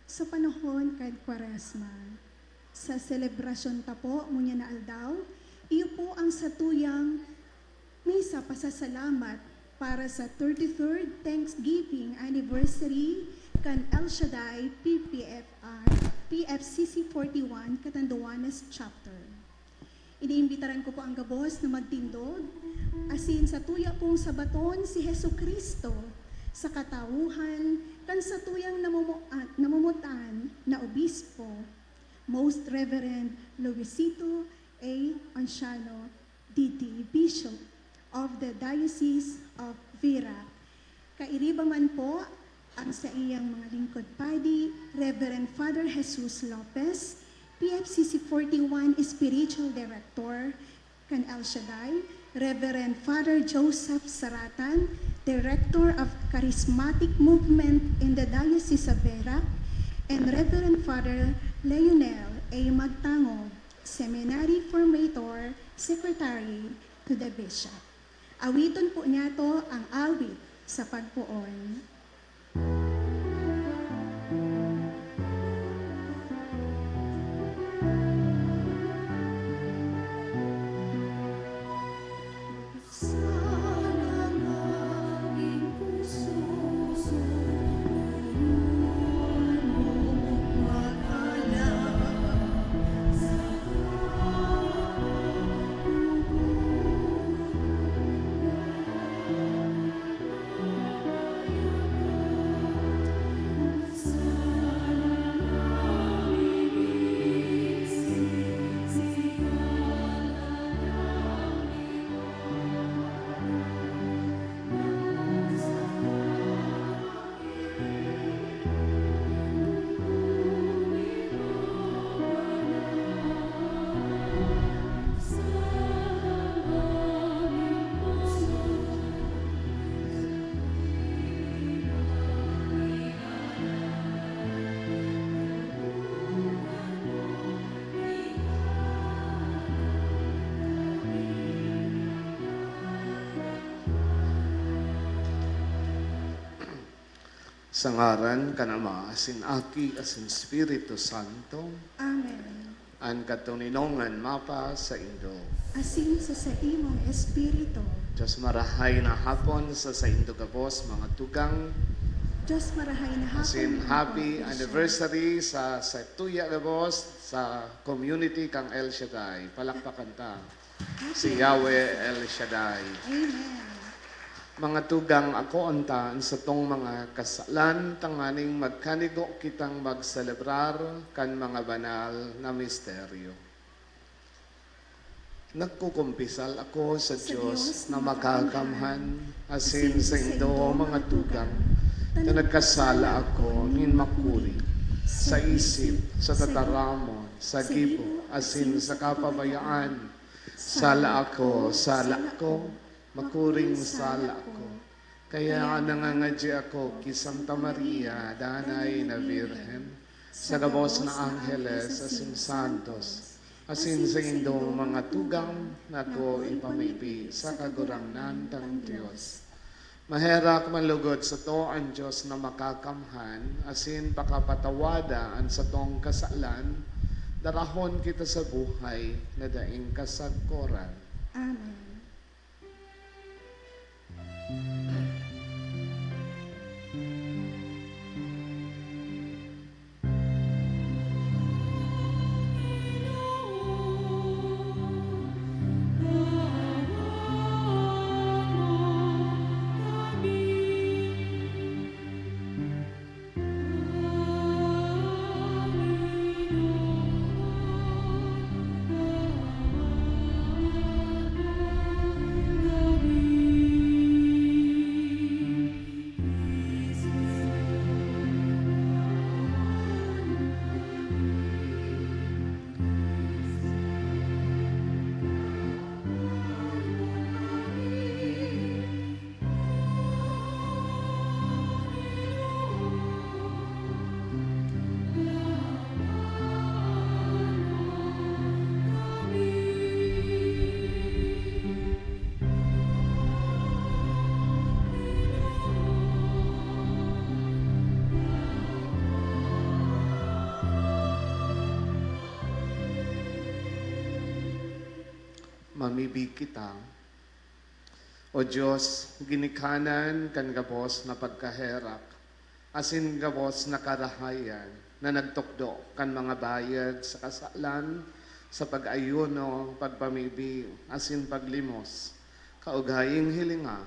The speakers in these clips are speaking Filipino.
Sa panahon kad Kwaresma, sa selebrasyon ta po ngunya na aldaw, iyo po ang satuyang misa pasasalamat para sa 33rd Thanksgiving Anniversary kan El Shaddai PFCC 41 Catanduanes Chapter. Iniimbitaran ko po ang gabos na magtindog, asin sa tuya pong sabaton si Hesu Kristo sa katauhan kan sa tuyang namumutan na obispo, Most Reverend Luisito A. Anciano, DT, Bishop of the Diocese of Vera. Kairibangan po ang sa iyang mga lingkod padi, Reverend Father Jesus Lopez, PFCC 41 Spiritual Director, kan El Shaddai, Reverend Father Joseph Saratan, Director of Charismatic Movement in the Diocese of Vera, and Reverend Father Leonel A. Magtango, Seminary Formator, Secretary to the Bishop. Awiton po niya to ang awit sa pagpuon. Sa ngaran kan Ama, asin Aki, asin Espiritu Santo, Amen. an katuninongan mapa sa Indo. Asin sa imong espiritu, Diyos marahay na hapon sa Indo gabos, mga tugang, Diyos marahay na hapon. asin ng happy bendisyon. anniversary sa tuya gabos, sa community kang El Shaddai. Palakpakan ta. Si Yahweh El Shaddai. Amen. Mga tugang ako ontaan sa tong mga kasalan, tanganing magkanigo kitang magselebrar kan mga banal na misteryo. Nagkukumpisal ako sa Diyos na makakamhan, asin sa Indo mga tugang, na nagkasala ako nin makuri, sa isip, sa tataramon, sa gibo, asin sa kapabayaan, sala ako, makuring sala ko. Kaya nangangadya ako ki Santa Maria, danay na Virgen, sa gabos na Angeles, asin Santos, asin sa indong mga tugang na ko ipamipi sa kagurangnan ng Diyos. Maherak malugod sa to ang Diyos na makakamhan, asin pakapatawada ang sa tong kasalan, darahon kita sa buhay na daing kasagkoran. Amen. mamibig kita. O Diyos, ginikanan kan gabos na pagkaherak, asin gabos na karahayan, na nagtukdo kan mga bayad sa kasalan, sa pag-ayuno, pagpamibig, asin paglimos, kaugaying hilinga,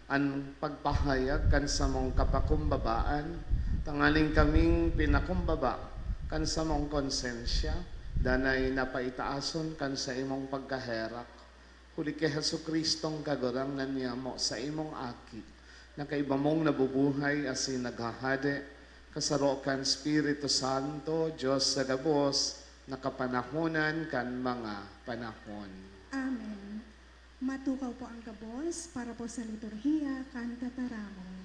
an pagpahayag kan sa mong kapakumbabaan, tangaling kaming pinakumbaba kan sa mong konsensya, danay napaitaason kan sa imong pagkaherak. Huli kay Jesucristong kagurang na niya mo sa imong akit, na kaiba mong nabubuhay asin naghahade, kasarokan Espiritu Santo, Diyos sa gabos, nakapanahonan kan mga panahon. Amen. Matukaw po ang gabos para po sa liturhiya kan tataramon.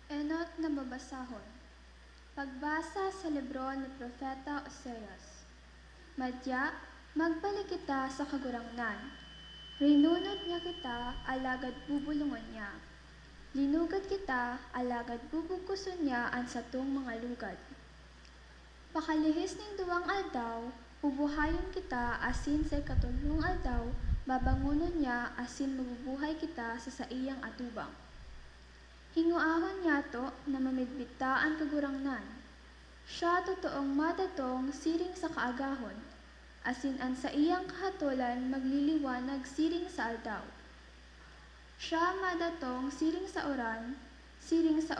Enot na babasahon. Pagbasa sa libro ni Propeta Oseas. Madya, magbalik kita sa kagurangnan. Rinunod niya kita, alagad bubulungan niya. Linugad kita, alagad bubugkuson niya ang satong mga lugad. Pakalihis ning duwang aldaw, bubuhayon kita asin sa katulong aldaw, babangunon niya asin mabubuhay kita sa saiyang atubang. Hinguahon niya to na mamidbita ang kagurangnan. Siya totoong madatong siring sa kaagahon, asin an sa iyang kahatulan magliliwanag siring sa aldaw. Siya madatong siring sa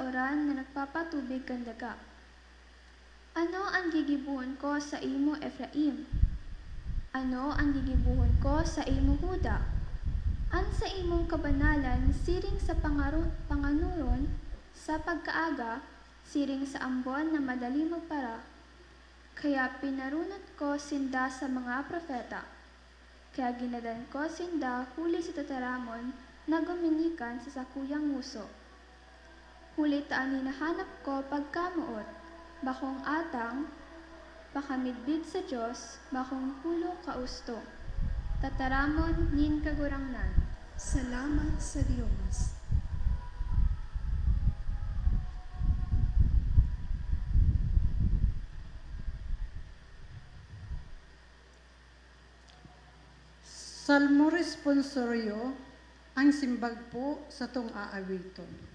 oran na nagpapatubig kan daga. Ano ang gigibuhon ko sa imo, Efraim? Ano ang gigibuhon ko sa imo, Huda? An sa imong kabanalan, siring sa panganuron, sa pagkaaga, siring sa ambon na madali magpara. Kaya pinarunot ko sinda sa mga propeta. Kaya ginadan ko sinda huli sa tataramon na guminikan sa sakuyang nguso. Huli taan hinahanap ko pagkamuot, bakong atang, pakamidbid sa Diyos, bakong hulong kausto. Tataramon nin kagurangnan. Salamat sa Diyos. Salmo responsoryo, ang simbag po sa tong aawiton.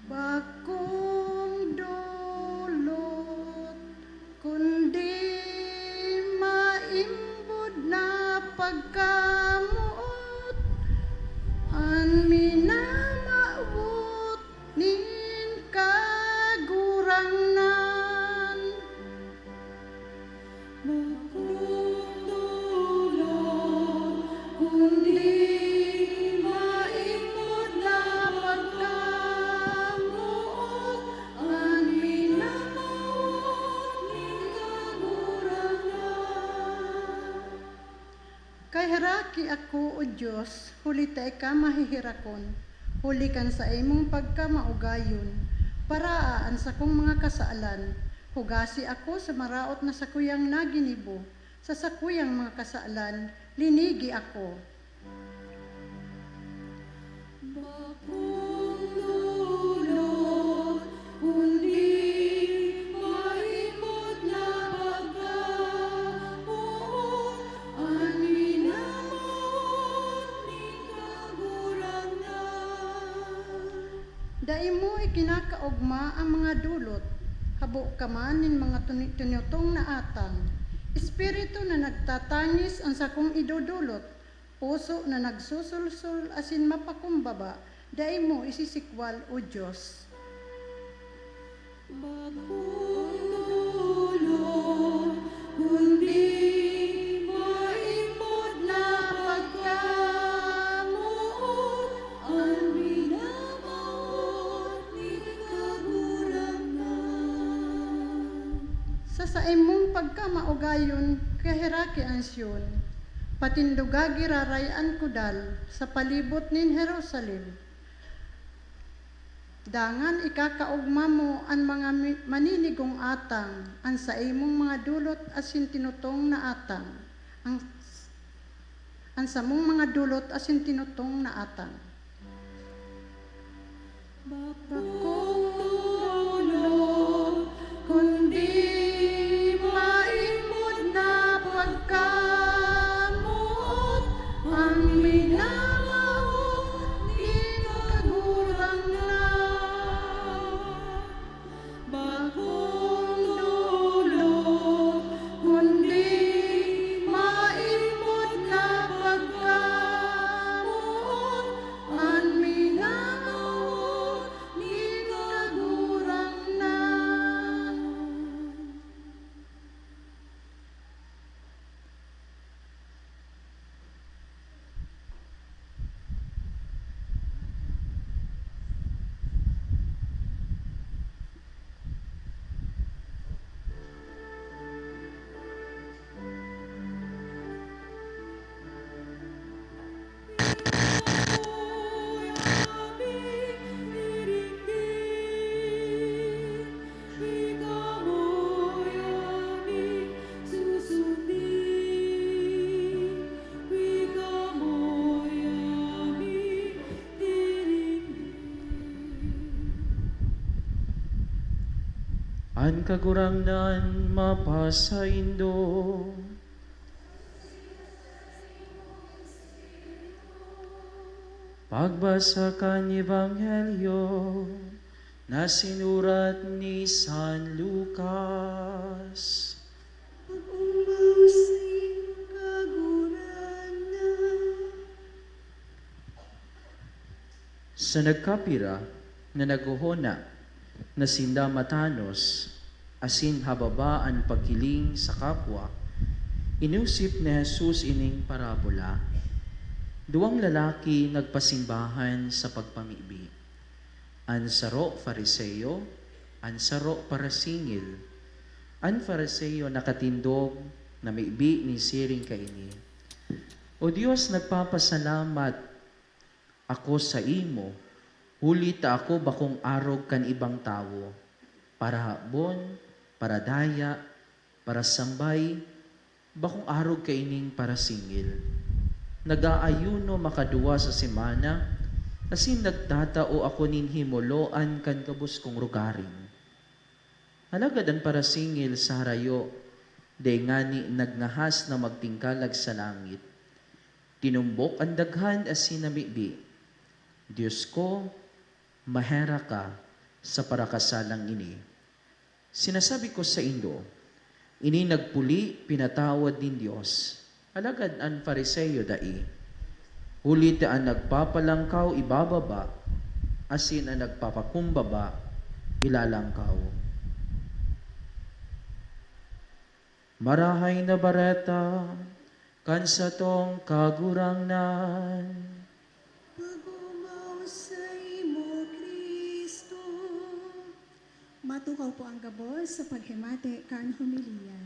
Bakong dulot, kundi maimbod na pagkamuot, an minamawot nin kagurangnan. Bakong dulot, kundi maimbod na pagkamuot, an minamawot nin kagurangnan. Kay haraki ako, O Diyos, huli tay ka mahihirakon, huli kan sa imong pagkamaugayon, paraan sa kong mga kasaalan, hugasi ako sa maraot na sakuyang naginibo, sa sakuyang mga kasaalan, linigi ako. Bakong dulot, kundi maimod na pagkamuot, an minamawot ning kagurangnan. Dai mo ikinakaugma ang mga dulot, habo ka man nin mga tunutong na atang. Espiritu na nagtatangis ang sakong idudulot, puso na nagsusulsul asin mapakumbaba, dai mo isisikwal, O Diyos. Bakong dulot, kundi maimbod na pagkamuot, an minamawot ning kagurangnan. Sa imong pagkamaugayon, kahiraki ang Siyon, patindugagi rarayan kudal sa palibot nin Jerusalem. Dangan ikakaugma mo ang mga maninigong atang, ang sa imong mga dulot asin tinutong na atang. Ang sa mong mga dulot asin tinutong na atang. Bakong kundi maimod na pagkamuot ang minamahot ikagurang na. Bagong dulot kundi maimod na pagkamuot ang minamahot ikagurang na. An kagurangnan mapasaindo. Pagbasa kan Ebanghelyo na sinurat ni San Lucas. Pag-umbaw sa iyong kaguranan. Sa nagkapira na naguhona na sinda matanos, asin hababaan pagkiling sa kapwa, inusip ni Jesus ining parabola. Duwang lalaki nagpasimbahan sa pagpamibi. An saro Fariseo, an saro parasingil. An Fariseo nakatindog na maibi ni siring kaini. O Diyos, nagpapasalamat ako sa imo, huli ta ako bakong arog kan ibang tawo, para habon, para daya, para sambay, bakong arog kaining para singil. Nag-aayuno makaduwa sa semana, asin nagtatao ako nin himoloan kan kabus kong rugarin. Halagad ang para singil sa harayo, de ngani nagnahas na magtingkalag sa langit. Tinumbok ang daghan asin namibi, Diyos ko, mahera ka sa parakasalang ini. Sinasabi ko sa indo, ini nagpuli, pinatawad din Diyos. Alagad ang Fariseo dai. Huli ta ang nagpapalangkaw ibababa, asin ang nagpapakumbaba, ilalangkaw. Marahay na bareta, kansa tong kagurangnan. Pag-umbaw sa imo, Kristo. Matukaw po ang gabos sa paghimate kan homilya.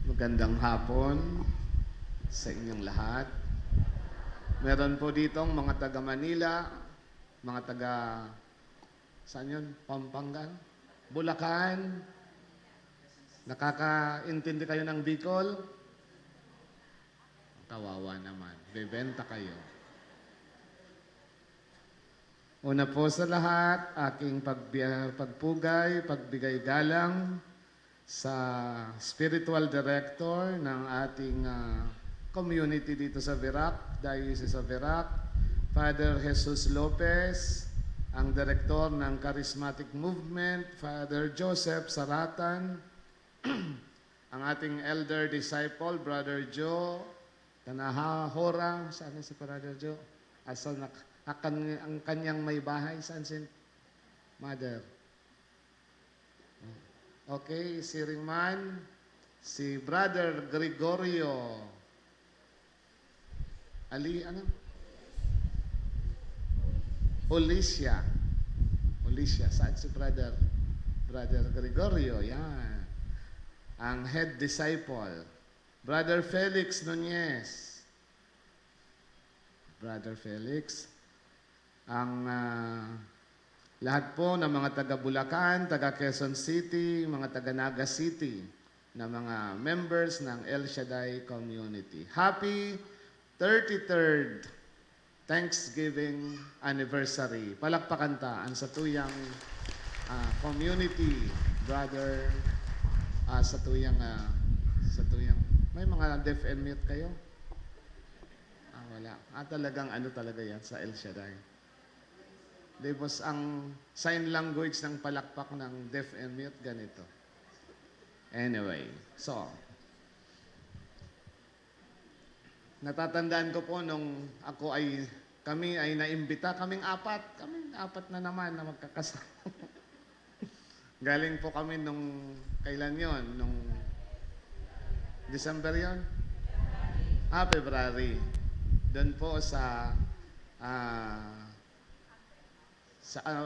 Magandang hapon sa inyong lahat. Meron po ditong mga taga Manila, mga taga, saan yun? Pampanga? Bulacan? Nakakaintindi kayo ng Bicol? Kawawa naman. Bebenta kayo. Una po sa lahat, aking pagpugay, pagbigay galang sa spiritual director ng ating community dito sa Virac, Diocese of Virac, Father Jesus Lopez, ang direktor ng Charismatic Movement, Father Joseph Saratan, ang ating elder disciple, Brother Joe Tanahahora. Saan si Brother Joe? Asan ang kanyang may bahay? Saan si Mother? Okay, si Ringman, si Brother Gregorio. Olicia, saan si Brother Gregorio? Yan. ang head disciple, Brother Felix Nunez. Brother Felix, ang lahat po ng mga taga Bulacan, taga Quezon City, mga taga Naga City, na mga members ng El Shaddai Community. Happy 33rd Thanksgiving Anniversary. Palakpakan ta ang satuyang community, brother, satuyang may mga deaf and mute kayo? Wala. Talagang ano talaga yan sa El Shaddai. Debos, ang sign language ng palakpak ng deaf and mute, ganito. Anyway, so, natatandaan ko po nung kami ay naimbita, kaming apat na naman na magkakasama. Galing po kami nung, kailan yon? Nung December yon? February. Doon po sa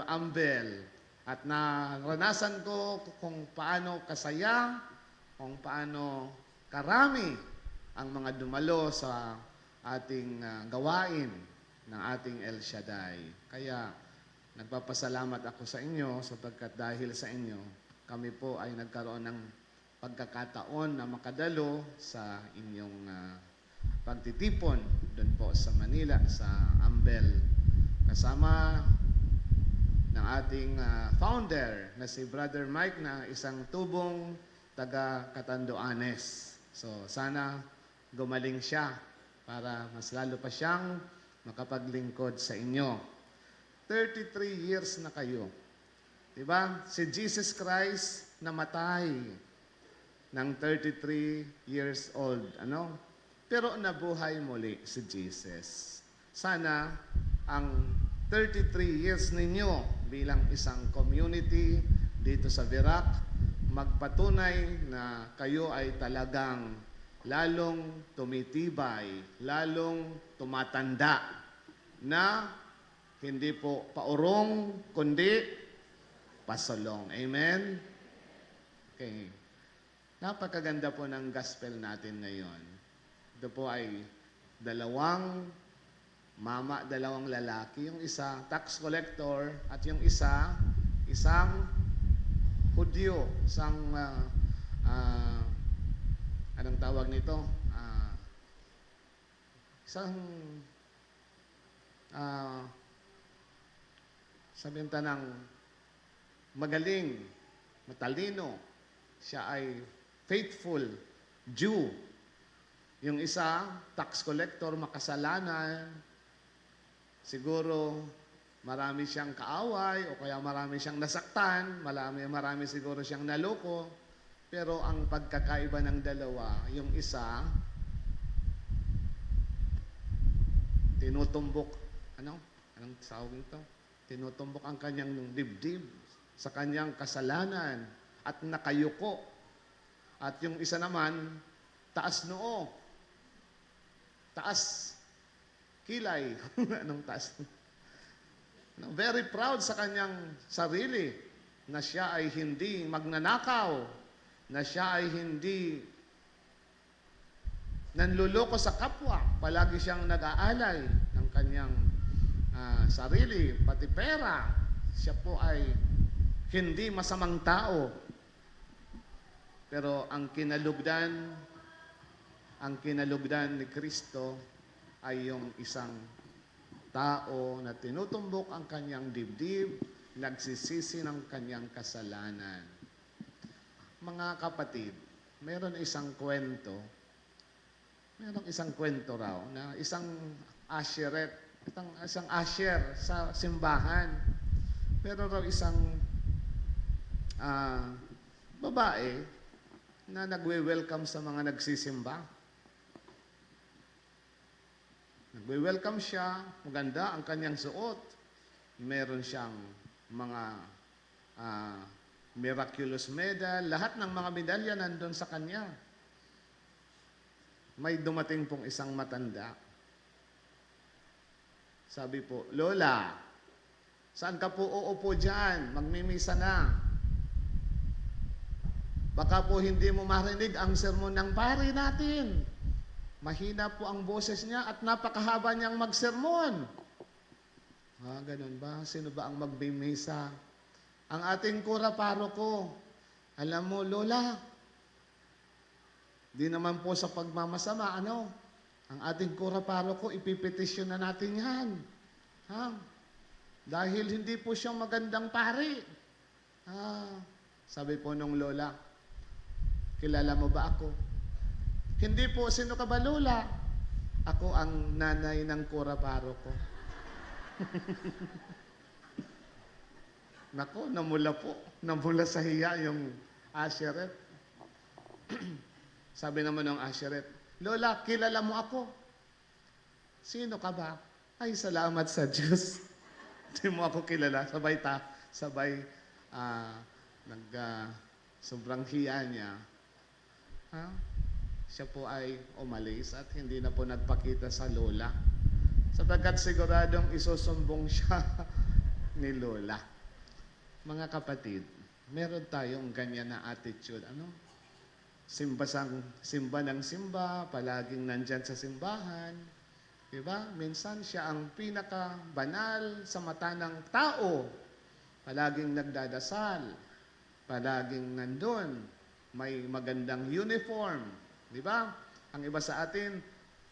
Ambel. At naranasan ko kung paano kasaya, kung paano karami ang mga dumalo sa ating gawain ng ating El Shaddai. Kaya nagpapasalamat ako sa inyo sapagkat dahil sa inyo, kami po ay nagkaroon ng pagkakataon na makadalo sa inyong pagtitipon doon po sa Manila, sa Ambel. Kasama ng ating founder na si Brother Mike na isang tubong taga Catanduanes. So sana gumaling siya para mas lalo pa siyang makapaglingkod sa inyo. 33 years na kayo. Diba? Si Jesus Christ namatay ng 33 years old. Ano? Pero nabuhay muli si Jesus. Sana ang 33 years ninyo bilang isang community dito sa Virac, magpatunay na kayo ay talagang lalong tumitibay, lalong tumatanda, na hindi po paurong, kundi pasulong. Amen? Okay. Napakaganda po ng gospel natin ngayon. Ito po ay dalawang lalaki. Yung isa, tax collector, at yung isa, isang Hudyo, isang, anong tawag nito? Isang, sabihin ng magaling, matalino, siya ay faithful Jew. Yung isa, tax collector, makasalanan, siguro marami siyang kaaway o kaya marami siyang nasaktan, marami siguro siyang naloko, pero ang pagkakaiba ng dalawa, yung isa, tinutumbok, anong tawag nito? Tinutumbok ang kanyang dibdib sa kanyang kasalanan at nakayuko. At yung isa naman, taas noo, taas kilay. Anong taas? Very proud sa kanyang sarili na siya ay hindi magnanakaw, na siya ay hindi nanluloko sa kapwa. Palagi siyang nag-aalay ng kanyang sarili, pati pera. Siya po ay hindi masamang tao. Pero ang kinalugdan ni Kristo ay yung isang tao na tinutumbok ang kanyang dibdib, nagsisisi ng kanyang kasalanan. Mga kapatid, mayroong isang kwento raw na isang usher sa simbahan. Pero raw isang babae na nagwe-welcome sa mga nagsisimba. Nagwe-welcome siya, maganda ang kanyang suot. Meron siyang mga miraculous medal, lahat ng mga medalya nandun sa kanya. May dumating pong isang matanda. Sabi po, "Lola, saan ka po uupo dyan? Magmimisa na." Baka po hindi mo marinig ang sermon ng pari natin. Mahina po ang boses niya at napakahaba niyang magsermon. Ganun ba? Sino ba ang magbimisa? Ang ating kura paroko. Alam mo, Lola, di naman po sa pagmamasama, ang ating kura paroko, ipipetisyon na natin yan. Dahil hindi po siyang magandang pari. Sabi po nung lola, kilala mo ba ako? Hindi po, sino ka ba, Lola? Ako ang nanay ng kura paroko. Nako, namula sa hiya yung Asheret. Sabi naman ng Asheret, Lola, kilala mo ako? Sino ka ba? Ay, salamat sa Diyos. Hindi mo ako kilala. Sobrang hiya niya. Siya po ay umalis at hindi na po nagpakita sa Lola. Sapagkat siguradong isusumbong siya ni Lola. Mga kapatid, meron tayong ganyan na attitude. Simba ng simba, palaging nandyan sa simbahan. Diba? Minsan siya ang pinaka-banal sa mata ng tao. Palaging nagdadasal. Palaging nandun. May magandang uniform. Diba? Ang iba sa atin,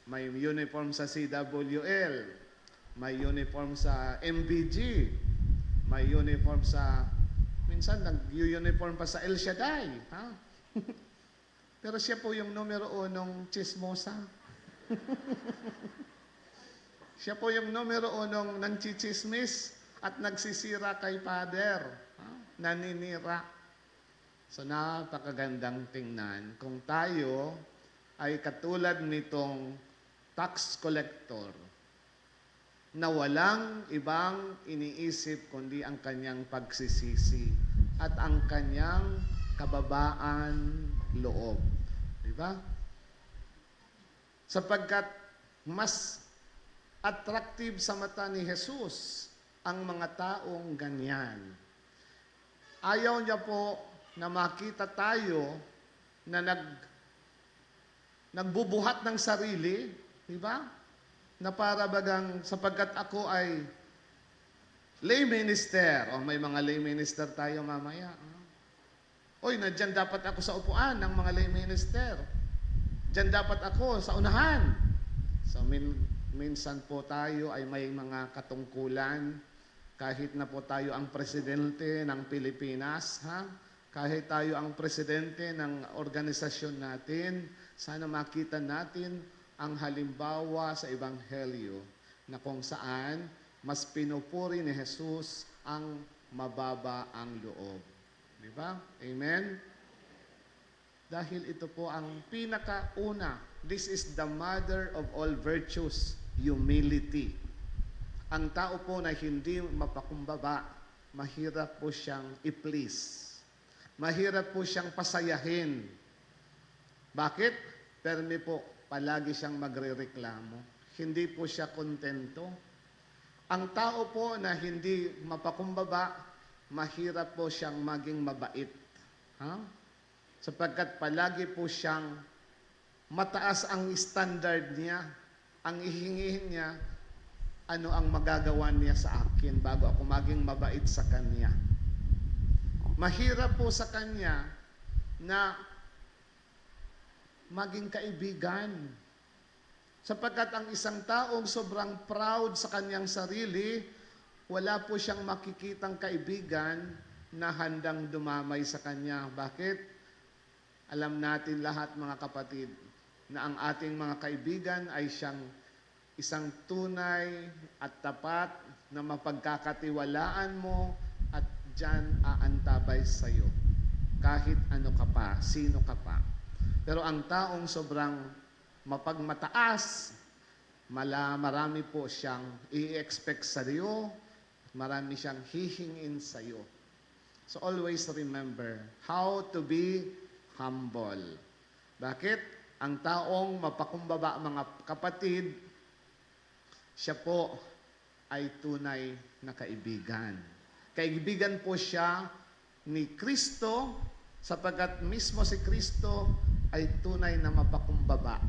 may uniform sa CWL. May uniform sa MBG. May uniform sa... Minsan, nag-uniform pa sa El Shaddai. Pero siya po yung numero 1 chismosa. Siya po yung numero 1 ng chichismis at nagsisira kay Father. Naninira. So napakagandang tingnan kung tayo ay katulad nitong tax collector na walang ibang iniisip kundi ang kanyang pagsisisi at ang kanyang kababaan loob. Diba? Sapagkat mas attractive sa mata ni Jesus ang mga taong ganyan. Ayaw niya po na makita tayo na nagbubuhat ng sarili, di ba? Na para bagang sapagkat ako ay lay minister, may mga lay minister tayo mamaya. Oy, nandiyan dapat ako sa upuan ng mga lay minister. Diyan dapat ako sa unahan. So, minsan po tayo ay may mga katungkulan, kahit na po tayo ang presidente ng Pilipinas, kahit tayo ang presidente ng organisasyon natin, sana makita natin ang halimbawa sa Ebanghelyo na kung saan mas pinupuri ni Jesus ang mababa ang loob. Di ba? Amen? Dahil ito po ang pinakauna. This is the mother of all virtues, humility. Ang tao po na hindi mapakumbaba, mahirap po siyang i-please. Mahirap po siyang pasayahin. Bakit? Permi po, palagi siyang magrereklamo. Hindi po siya kontento. Ang tao po na hindi mapakumbaba, mahirap po siyang maging mabait. Sapagkat palagi po siyang mataas ang standard niya. Ang ihingihin niya, ano ang magagawa niya sa akin bago ako maging mabait sa kanya. Mahirap po sa kanya na maging kaibigan. Sapagkat ang isang taong sobrang proud sa kanyang sarili, wala po siyang makikitang kaibigan na handang dumamay sa kanya. Bakit? Alam natin lahat mga kapatid na ang ating mga kaibigan ay siyang isang tunay at tapat na mapagkakatiwalaan mo at diyan aantabay sa iyo. Kahit ano ka pa, sino ka pa. Pero ang taong sobrang mapagmataas, marami po siyang i-expect sa iyo, marami siyang hihingin sa iyo. So always remember how to be humble. Bakit? Ang taong mapakumbaba mga kapatid, siya po ay tunay na kaibigan. Kaibigan po siya ni Kristo sapagkat mismo si Kristo ay tunay na mapakumbaba.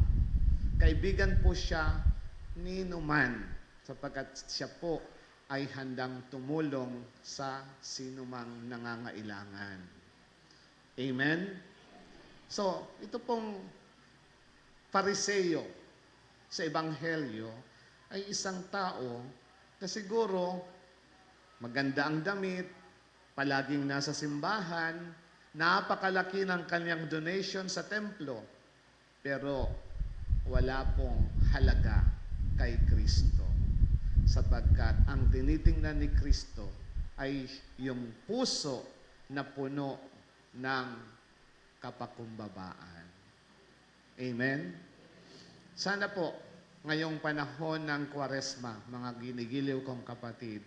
Kaibigan po siya ni numan, sapagkat siya po ay handang tumulong sa sinumang nangangailangan. Amen? So, ito pong Pariseo sa Ebanghelyo ay isang tao na siguro maganda ang damit, palaging nasa simbahan, napakalaki ng kanyang donation sa templo, pero wala pong halaga kay Kristo. Sapagkat ang tinitingnan ni Kristo ay yung puso na puno ng kapakumbabaan. Amen? Sana po, ngayong panahon ng Kwaresma, mga ginigiliw kong kapatid,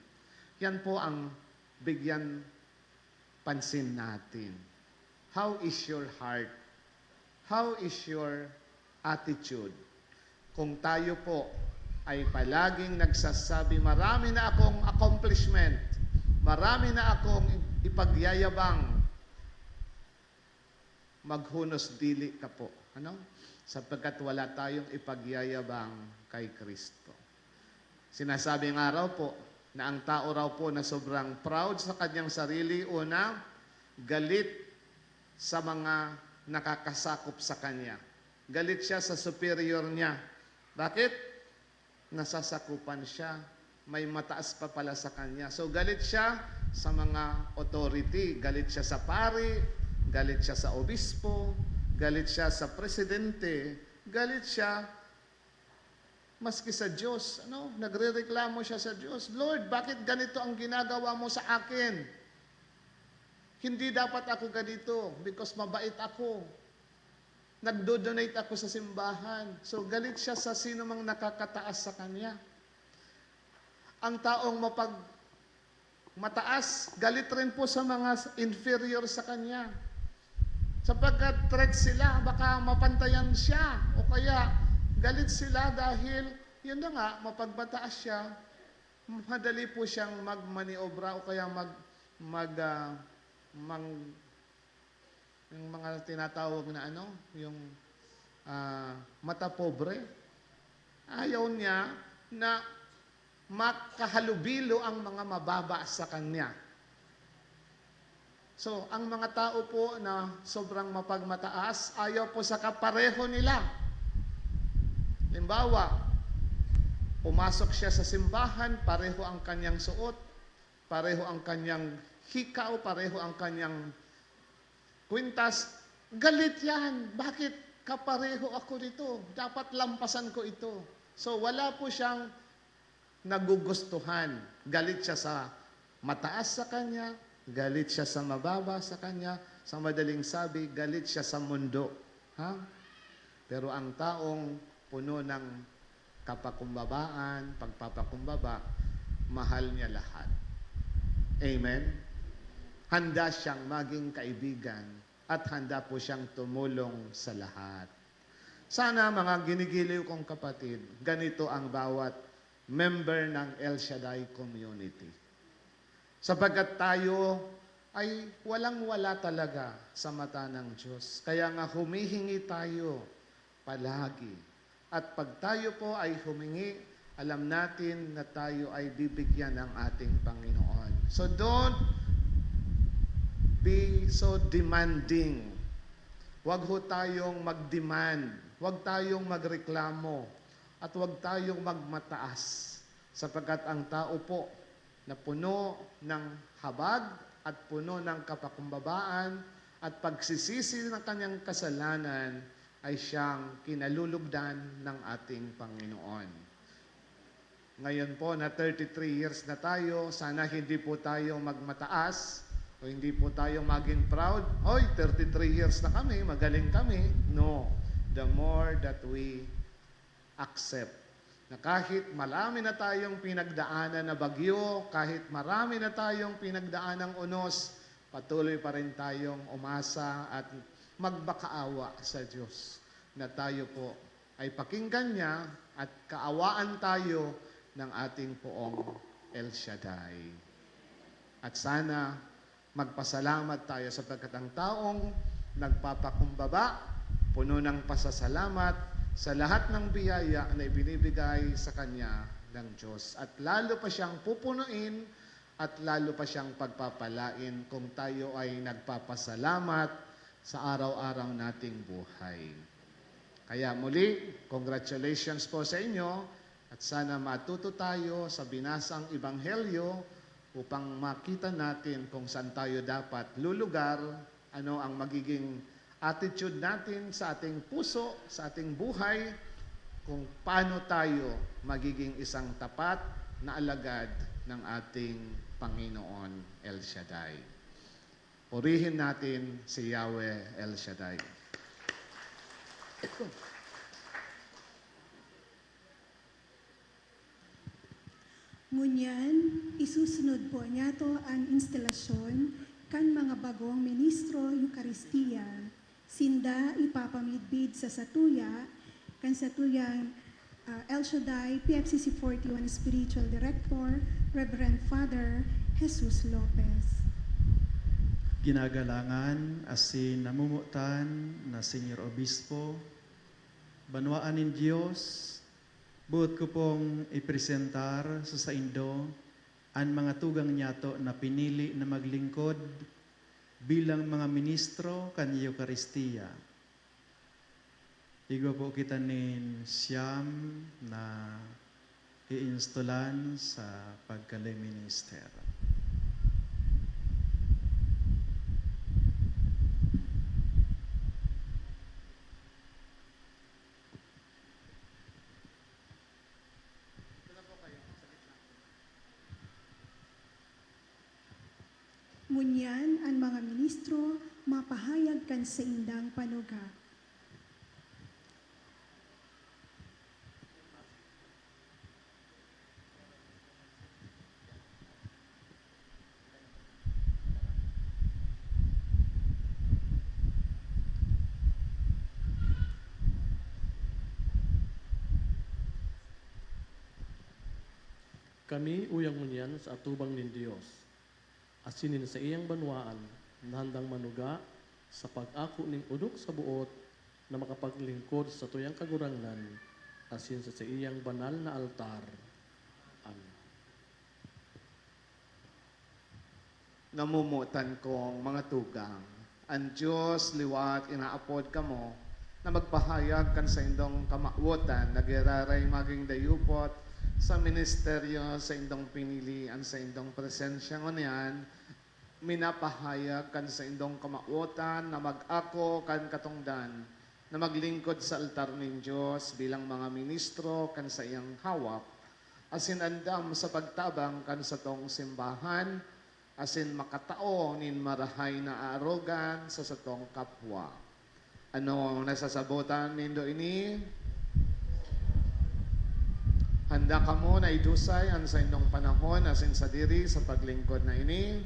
yan po ang bigyan pansin natin. How is your heart? How is your attitude? Kung tayo po ay palaging nagsasabi, marami na akong accomplishment, marami na akong ipagyayabang, maghunos dili ka po. Ano? Sapagkat wala tayong ipagyayabang kay Kristo. Sinasabi nga raw po na ang tao raw po na sobrang proud sa kanyang sarili, una, galit sa mga nakakasakop sa kanya. Galit siya sa superior niya. Bakit? Nasasakupan siya. May mataas pa pala sa kanya. So galit siya sa mga authority. Galit siya sa pari, galit siya sa obispo, galit siya sa presidente, galit siya maski sa Diyos. Ano? Nagrereklamo siya sa Diyos. Lord, bakit ganito ang ginagawa mo sa akin? Hindi dapat ako ganito because mabait ako. Nagdo-donate ako sa simbahan. So galit siya sa sino mang nakakataas sa kanya. Ang taong mataas, galit rin po sa mga inferior sa kanya. Sapagkat threat sila, baka mapantayan siya. O kaya, galit sila dahil, yun na nga, mapagmataas siya, madali po siyang magmaniobra o kaya yung mga tinatawag na yung mata pobre. Ayaw niya na makahalubilo ang mga mababa sa kanya. So, ang mga tao po na sobrang mapagmataas, ayaw po sa kapareho nila. Halimbawa, pumasok siya sa simbahan, pareho ang kanyang suot, pareho ang kanyang hikaw, pareho ang kanyang kwintas. Galit yan. Bakit kapareho ako dito? Dapat lampasan ko ito. So, wala po siyang nagugustuhan. Galit siya sa mataas sa kanya, galit siya sa mababa sa kanya, sa madaling sabi, galit siya sa mundo. Ha? Pero ang taong puno ng kapakumbabaan, pagpapakumbaba, mahal niya lahat. Amen? Handa siyang maging kaibigan at handa po siyang tumulong sa lahat. Sana mga ginigiliw kong kapatid, ganito ang bawat member ng El Shaddai community. Sapagkat tayo ay walang-wala talaga sa mata ng Diyos. Kaya nga humihingi tayo palagi. At pag tayo po ay humingi, alam natin na tayo ay bibigyan ng ating Panginoon. So don't be so demanding. Huwag ho tayong mag-demand. Huwag tayong magreklamo. At huwag tayong magmataas. Sapagkat ang tao po na puno ng habag at puno ng kapakumbabaan at pagsisisi ng kanyang kasalanan ay siyang kinalulugdan ng ating Panginoon. Ngayon po na 33 years na tayo, sana hindi po tayo magmataas o hindi po tayo maging proud. Hoy, 33 years na kami, magaling kami. No, the more that we accept na kahit marami na tayong pinagdaanan na bagyo, kahit marami na tayong pinagdaanang unos, patuloy pa rin tayong umasa at magbakaawa sa Diyos na tayo po ay pakinggan niya at kaawaan tayo ng ating poong El Shaddai. At sana Magpasalamat tayo sapagkat ang taong nagpapakumbaba, puno ng pasasalamat sa lahat ng biyaya na ibinibigay sa Kanya ng Diyos. At lalo pa siyang pupunuin at lalo pa siyang pagpapalain kung tayo ay nagpapasalamat sa araw-araw nating buhay. Kaya muli, congratulations po sa inyo at sana matuto tayo sa binasang Ebanghelyo upang makita natin kung saan tayo dapat lulugar, ano ang magiging attitude natin sa ating puso, sa ating buhay, kung paano tayo magiging isang tapat na alagad ng ating Panginoon El Shaddai. Purihin natin si Yahweh El Shaddai. Ngunyan, isusunod po niya to ang instalasyon kan mga bagong ministro Eukaristiya. Sinda ipapamidbid sa satuya, kan satuyang El Shaddai, PFCC 41 Spiritual Director, Reverend Father Jesus Lopez. Ginagalangan asin namumutan na Senior Obispo, banwaan ng Diyos, buot ko pong ipresentar sa saindo ang mga tugang niyato na pinili na maglingkod bilang mga ministro kan Eukaristiya. Igo po kita nin siyam na iinstolan sa pagkaliminister. Ngunyan, ang mga ministro mapahayag kan sa indang panuga. Kami uyang ngunyan sa atubang nin Dios. Asinin sa iyang banwaan na handang manuga sa pag-ako ning udok sa buot na makapaglingkod sa tuyang kagurangnan asin sa iyang banal na altar. Amen. Namumutan kong mga tugang, ang Diyos liwat inaapod kamo na magpahayag kan sa indong kamauotan, nagiraray maging dayupot sa ministeryo sa indong pinili, ang sa indong presensya ngunyan, minapahayag kan sa indong kamauotan na mag-ako kan katungdan, na maglingkod sa altar ng Diyos bilang mga ministro kan sa iyang hawak, asin andam sa pagtabang kan sa tong simbahan, asin makatao nin marahay na arogan sa satong kapwa. Ano nasasabutan nindo ini? Handa ka mo na idusay ang sa indong panahon asin sa diri sa paglingkod na ini.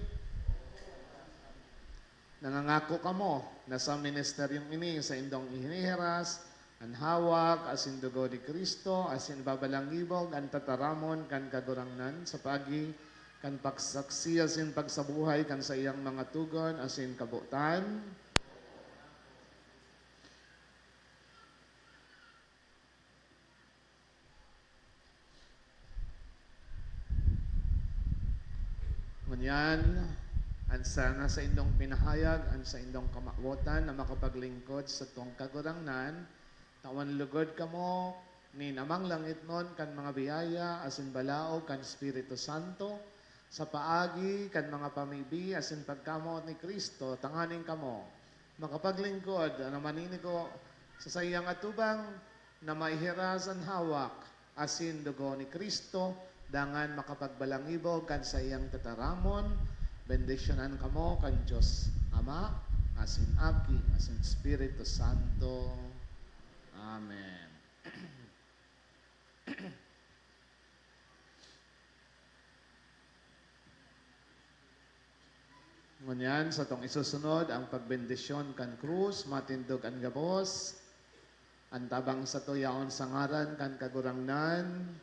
Nangangako ka mo na sa ministeryong ini sa indong ihinihiras, ang hawak, asin dugo ni Kristo, asin babalangibog, ang tataramon, kan kagurangnan sa pagi, kan pagsaksi, asin pagsabuhay, kan sa iyang mga tugon, asin kabutan. Ngunyan, ansa na sa indong pinahayag, ansa indong kamawotan na makapaglingkod sa tong kagurangnan, tawan lugod ka mo, ni namang langit nun kan mga biyaya, asin balao, kan Espiritu Santo, sa paagi, kan mga pamibi, asin pagkamo ni Kristo, tanganin ka mo, makapaglingkod, na manini ko sa sayang atubang, na maihiras ang hawak, asin dugo ni Kristo, dangan makapagbalangibog kan sa iyang tataramon, bendisyonan ka mo kan Diyos Ama, asin Aki, asin Espiritu Santo. Amen. Ngunyan, sa tong isusunod, ang pagbendisyon kan krus, matindog ang gabos, ang tabang sa tuyaon sa ngaran kan kagurangnan,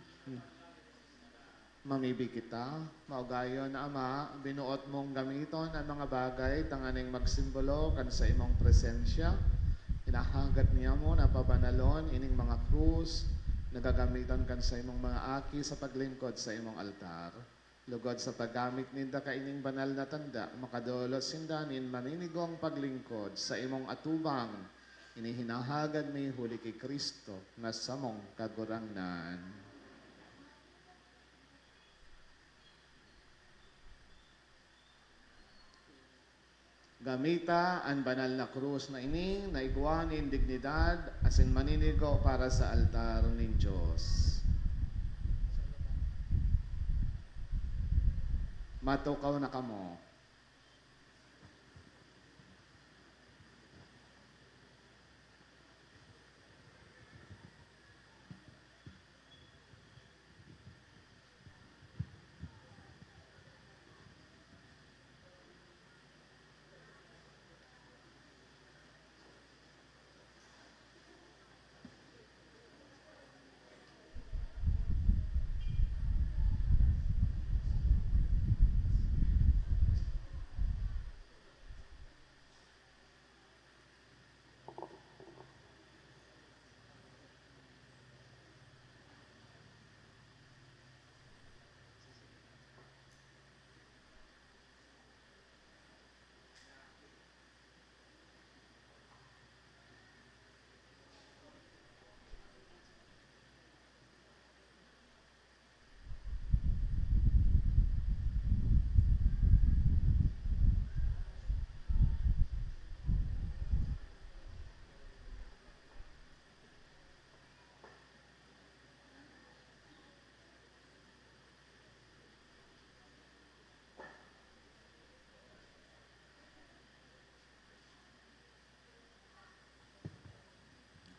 Mamibi kita, maugayon na Ama, binuot mong gamiton ang mga bagay tanganing magsimbolo kan sa imong presensya. Hinahagat niya mo na pabanalon ining mga krus, nagagamitan kan sa imong mga aki sa paglingkod sa imong altar. Lugod sa paggamit ninda ka ining banal na tanda, makadulot sindanin maninigong paglingkod sa imong atubang. Inihinahagad mi huli kay Kristo na samong kagurangnan. Gamita ang banal na krus na ini, na iguan in dignidad, asin maninigo para sa altar ng Diyos. Matukaw na kamo.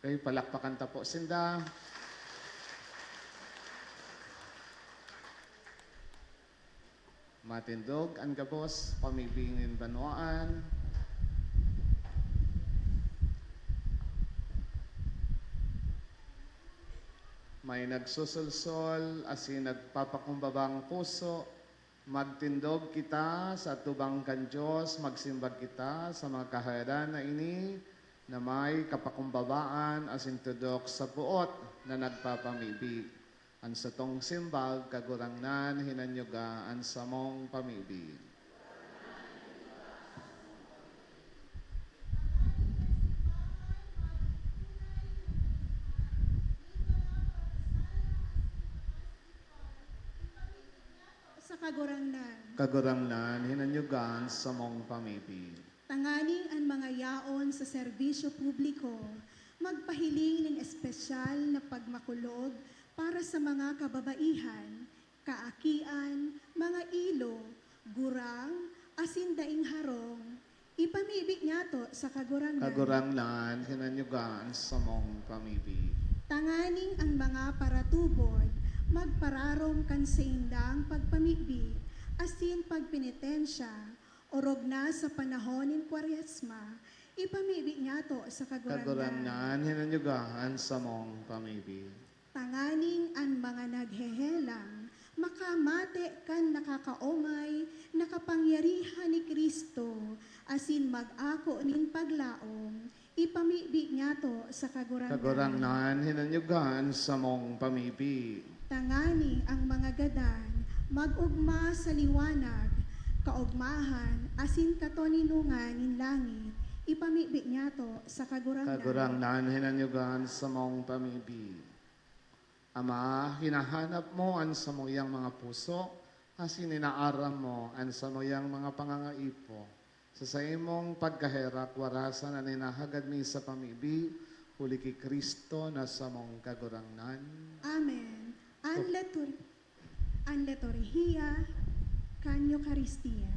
Okay, palakpakan ta po sinda. Matindog ang gabos, pamibingin banwaan. May nagsusulsol, asin nagpapakumbabang puso. Magtindog kita sa tubang kan Diyos, magsimbag kita sa mga kahayaran na ini, na may kapakumbabaan asin tudok sa buot na nagpapamibig. Ang satong simbag, kagurangnan, hinanyuga, ang samong pamibig. Sa kagurangnan, Kagurangnan, hinanyugan, samong pamibig. tanganing ang mga yaon sa serbisyo publiko, magpahiling ng espesyal na pagmakulog para sa mga kababaihan, kaakian, mga ilo, gurang, asin daing harong, ipamibig niya to sa kagurangnan. Kagurangnan, hinanyugan, samong pamibig. Tanganing ang mga paratubod, magpararong kan sa indang pagpamibig, asin pagpenitensya, orog na sa panahon ng Kwaresma, ipamibig niya to sa kagurangnan. Kagurangnan, hinanyugan, samong pamibig. Tanganing ang mga naghehelang, makamate kan nakakaomay, nakapangyarihan ni Kristo, asin mag-ako nin paglaom, ipamibig niya to sa kagurangnan. Kagurangnan, hinanyugan, samong pamibig. Tanganing ang mga gadan, mag-ugma sa liwanag, kaugmahan, asin katoninungan in langit, ipamibig niya to sa kagurangnan. Kagurangnan, hinanyugan, samong pamibig. Ama, hinahanap mo ang samuyang mga puso, asin inaaram mo ang samuyang mga pangangaipo. Sa imong pagkaherak, warasan na ninahagad mi sa pamibig, huli kay Kristo na samong kagurangnan. Amen. An liturhiya, kan Eucharistia.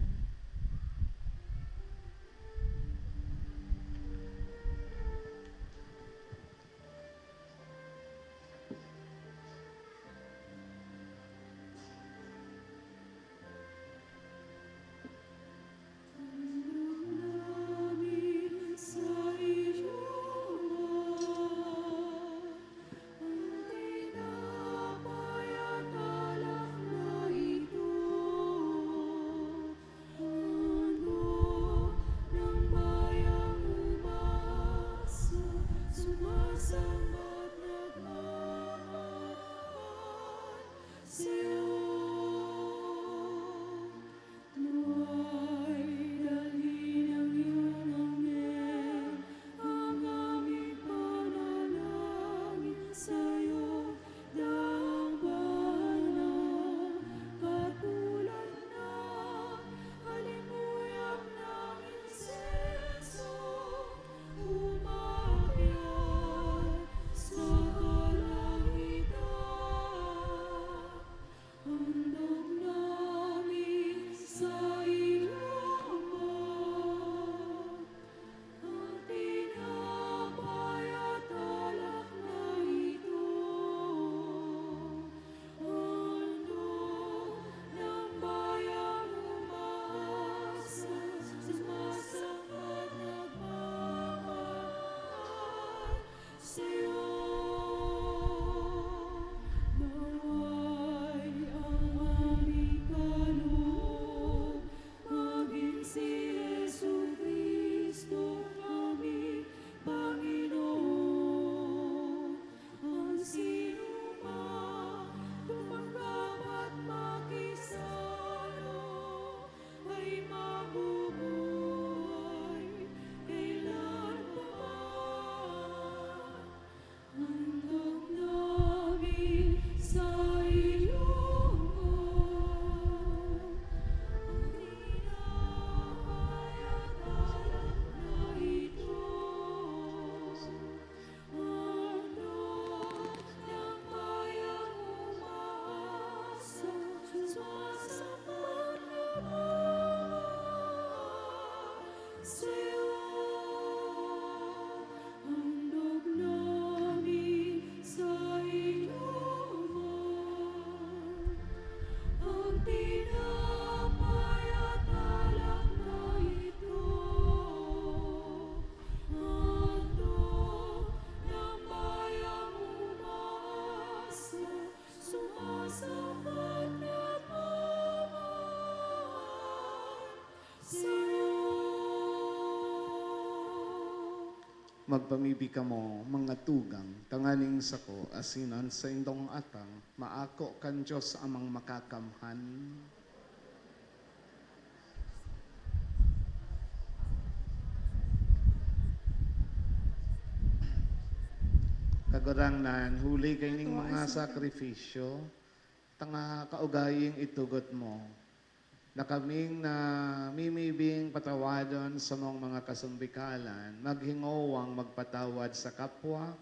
Ang tinapay at alak na Magpamibi ka mo, mga tugang, tanganing sako, asinan sa indong atang, maako kan Diyos amang makakamhan. Kagurangnan, huli kayning mga sakripisyo, tanga kaugaying itugot mo, na kaming na mimibing patawadon sa mong mga kasumbikalan, maghingowang magpatawad sa kapwa,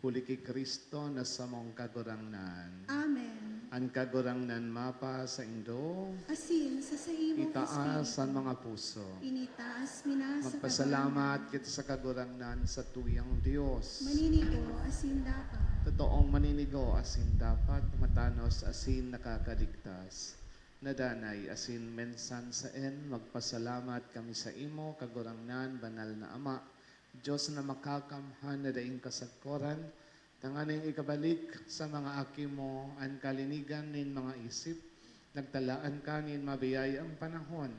huli kay Kristo na sa mong kagurangnan. Amen. Ang kagurangnan mapa sa indo, Asin sa imong itaas espiritu, ang mga puso. initaas minasa Magpasalamat kita sa kagurangnan sa tuyang Diyos. maninigo asin dapat. Totoong maninigo asin dapat, matanos asin nakakaligtas. Nadanay asin mensan sa en, magpasalamat kami sa imo, kagurangnan, banal na Ama, Diyos na makakamhan na daing kasagkoran, tanganing ikabalik sa mga aki mo, ang kalinigan nin mga isip, nagtalaan ka nin mabiyay ang panahon,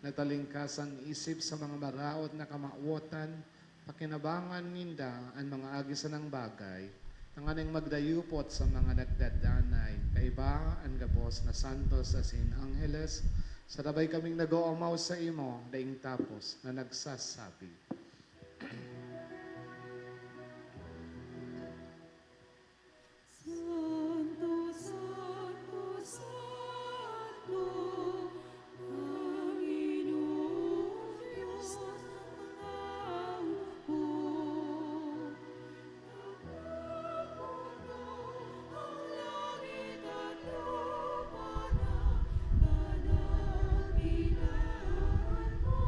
natalingkasan isip sa mga maraot na kamauotan, pakinabangan ninda ang mga agisan ng bagay, tanganing magdayupot sa mga nagdadanay, kaiba ang gabos na santos asin angeles, sarabay kaming nag-oomaw sa imo, daing tapos na nagsasabi. Santo, Santo, Santo, Panginoon Diyos ng mga hukbo. Napapuno ang langit at lupa na kadakilaan mo.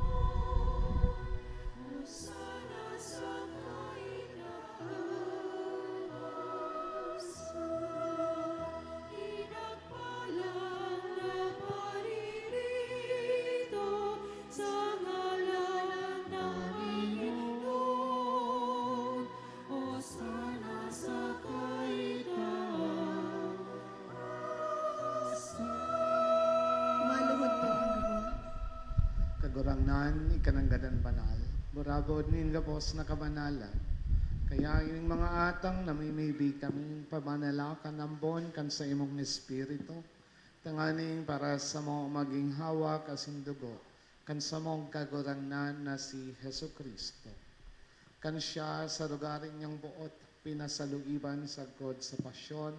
Hosana sa kaitaasan. Pinagpalang na paririto sa ngalan ng Panginoon. Hosana sa kaitaasan. Maluhod po ang gabo. Kagurangnan, ikananggadan banal, burabod nin gabos na kabanalan, kaya yung mga atang namimibi kami pamanalakan ng bon kan sa imong espiritu, tanganing para sa mo maging hawak asin dugo, kan sa mong kagurangnan na si Hesu Kristo. Kan siya sa lugaring niyang buot, pinasaluiban sa God sa pasyon,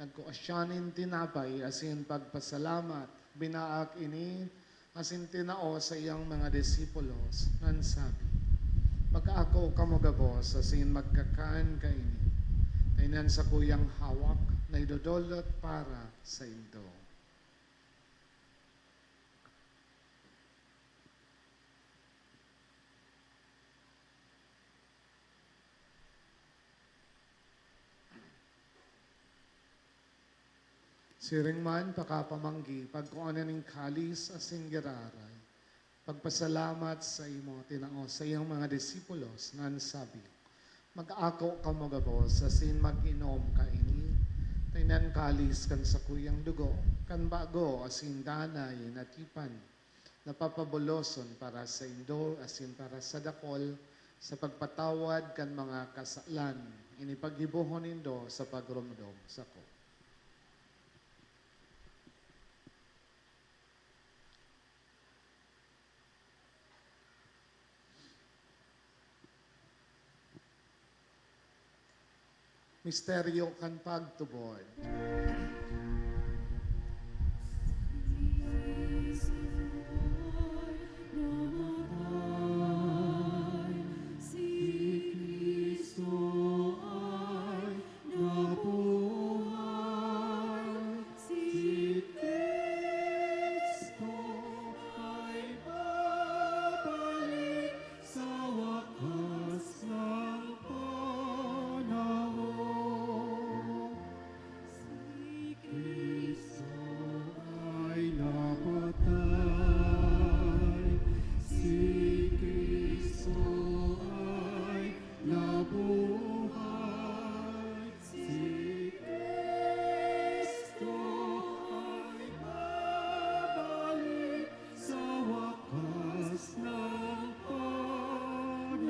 nagkuasyanin tinapay asin pagpasalamat, binaak ini asin tinao sa iyang mga disipulos, nan sabi, mag-ako kamugabos asin magkakaan kaini, tainan sa kuyang hawak, na idodolot para sa indo. Siring man pakapamanggi, pagkuanan ng kalis asin giraray, pagpasalamat sa imo, tinao sa iyong mga disipulos, nan sabi, mag-ako ka magabos, asin mag-inom ka ini, tainan kalis kan sa kuyang dugo, kan bago asin danay natipan, napapabuloson para sa indo, asin para sa dakol, sa pagpatawad kan mga kasalan, inipaghibuhon nindo sa pagrumdom sa ko. Misteryo kan pagtubod. Si Kristo ay nabuhay. Si Kristo ay babalik sa wakas ng panahon. Si Kristo ay napatay. Si Kristo ay nabuhay. Si Kristo ay babalik sa wakas ng panahon.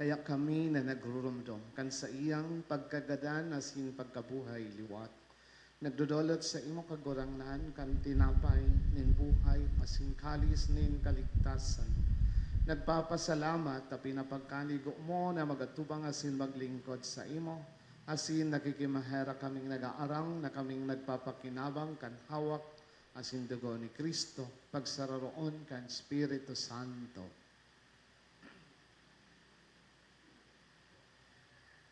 Kaya kami na nagrurumdum kan sa iyang pagkagadan asin pagkabuhay liwat. Nagdudolot sa imo kagurangnan kan tinapay nin buhay asin kalis nin kaligtasan. Nagpapasalamat ta pinapagkaligo mo na magatubang asin maglingkod sa imo. Asin nakikimahera kaming nag-aarang na kaming nagpapakinabang kan hawak asin dugo ni Kristo pagsararoon kan Espiritu Santo.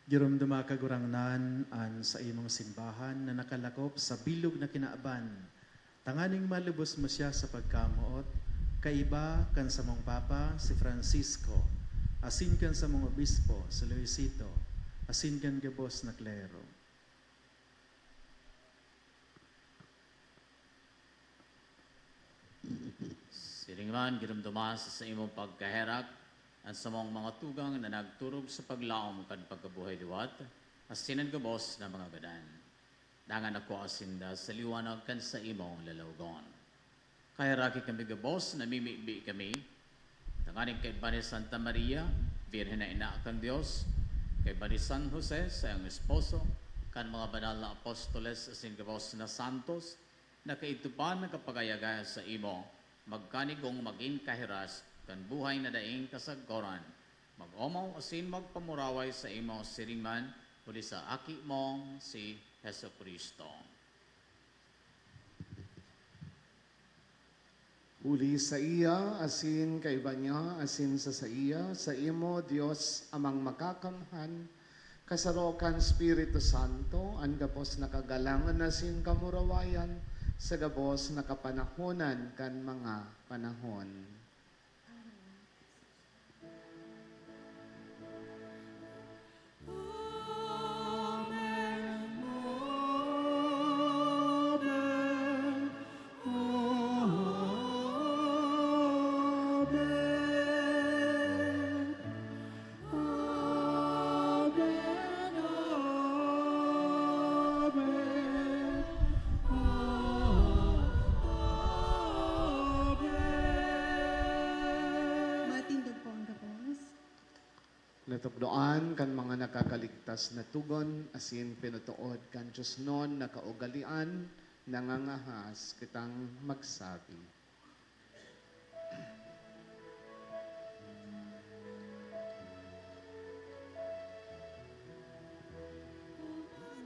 Girumduma kagurangnan an sa imong simbahan na nakalakop sa bilog na kinaaban. Tanganing malubos mo siya sa pagkamuot, kaiba kan sa mong Papa si Francisco, asin kan sa mong Obispo si Luisito, asin kan gabos na klero. Siringman, girumduma sa imong pagkaherak, ang sa mga tugang na nagturog sa paglaom kan pagkabuhay liwat, asinan gabos na mga gadan. Dangan ako asinda sa liwanag kan sa imong lalawgon. Kaya raki kami gabos, namimibi kami, tanganing kay Bani Santa Maria, Birhen na ina kan Diyos, kay Bani San Jose sa iyong esposo, kan mga banal na apostoles asin gabos na santos, na kaitupan ng kapagayagaya sa imo, magkanigong maging kahiras, kan buhay na daing kasaggoran, mag-omaw asin magpamuraway sa imo siringman, huli sa aki mong si Heso Kristo. Huli sa iya, asin kay niya, asin sa iya, sa imo, Diyos, amang makakamhan, kasarokan Espiritu Santo, ang gabos na kagalangan asin kamurawayan, sa gabos na kapanahonan kan mga panahon. Natugdoan kan mga nakakaligtas na tugon, asin pinutuod kan Diyos non na kaugalian, nangangahas kitang magsabi.